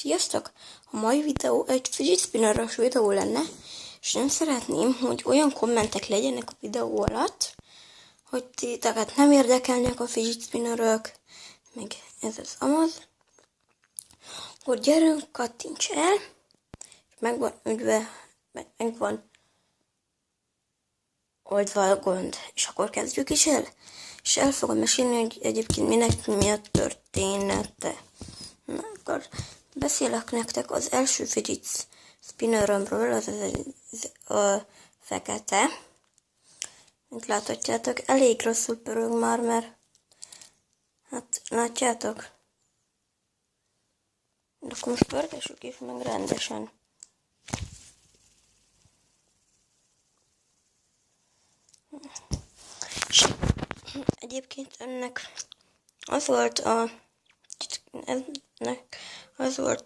Sziasztok! A mai videó egy fidget spinneres videó lenne, és nem szeretném, hogy olyan kommentek legyenek a videó alatt, hogy titeket nem érdekelnek a fidget spinnerök, meg ez az amaz. Akkor gyerünk, kattints el, és megvan oldva a gond, és akkor kezdjük is el. És el fogom mesélni, hogy egyébként mi a története. Na, akkor beszélek nektek az első fidget spinnerömről, az a fekete. Mint láthatjátok, elég rosszul pörög már, mert hát látjátok? De akkor most pörgessük is meg rendesen. És egyébként ennek az volt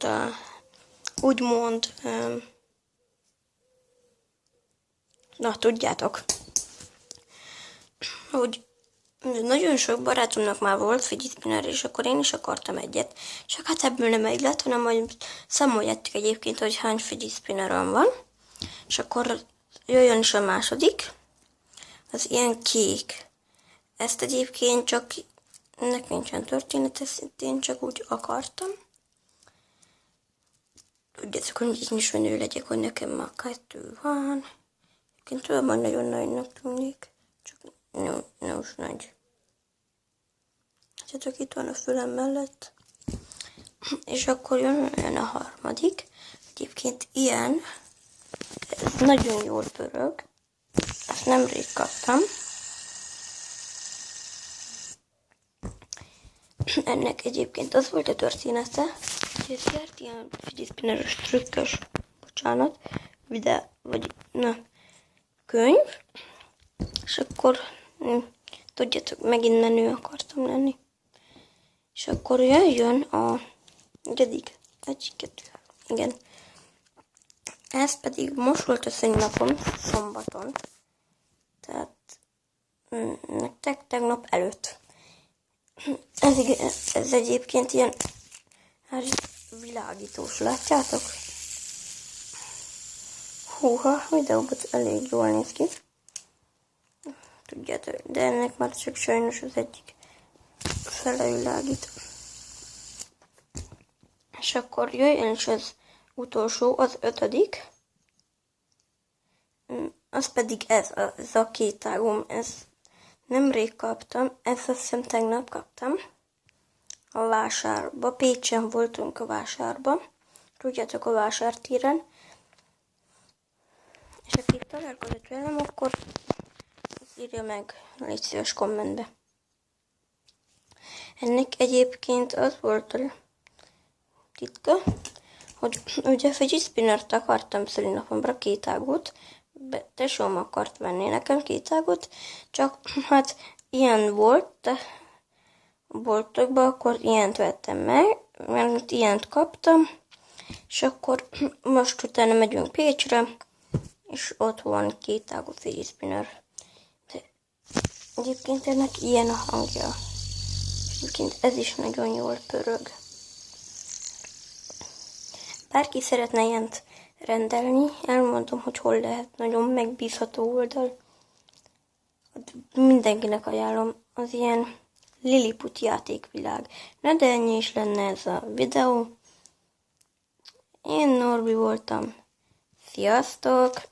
a úgymond, na tudjátok, hogy nagyon sok barátomnak már volt fidget spinner, és akkor én is akartam egyet. Csak hát ebből nem egy lett, hanem majd számoljátok egyébként, hogy hány fidget spinnerom van. És akkor jöjjön is a második. Az ilyen kék. Ezt egyébként csak, ennek nincsen története, szintén csak úgy akartam. Tudjátok, hogy én is menő legyek, hogy nekem már 2 van. Egyébként tudom, hogy nagyon nagynak tűnik, csak nem is nagy. Tudjátok, itt van a fülem mellett. És akkor jön a harmadik. Egyébként ilyen, ez nagyon jól pörög. Ezt nemrég kaptam. Ennek egyébként az volt a története, hogy ez járt ilyen fidget spinneres trükkös, bocsánat, könyv, és akkor tudjátok, megint menő akartam lenni. És akkor jöjjön a negyedik, igen. Ez pedig most volt a szülinapom, szombaton, tehát nektek tegnap előtt. Ez egyébként ilyen világítós, látjátok? Húha, videóban elég jól néz ki. Tudjátok, de ennek már csak sajnos az egyik fele világít. És akkor jöjjön is az utolsó, az 5. Az pedig ez a két ágom, ez nemrég kaptam, ezt azt hiszem tegnap kaptam a vásárba. Pécsen voltunk a vásárba, tudjátok, a vásártéren. És aki találkozott velem, akkor írja meg, légy szíves kommentbe. Ennek egyébként az volt a titka, hogy ugye fidget spinnert akartam szülinapomra, 2 ágút, tesóm akart venni nekem 2 ágút, csak hát ilyen volt a boltokban, akkor ilyent vettem meg, mert ilyent kaptam, és akkor most utána megyünk Pécsre, és ott van 2 ágú fidget spinner. De egyébként ennek ilyen a hangja. Egyébként ez is nagyon jól pörög. Bárki szeretne ilyent rendelni, elmondom, hogy hol lehet, nagyon megbízható oldal. Mindenkinek ajánlom, az ilyen Lilliput játékvilág. Na de ennyi is lenne ez a videó. Én Norbi voltam. Sziasztok!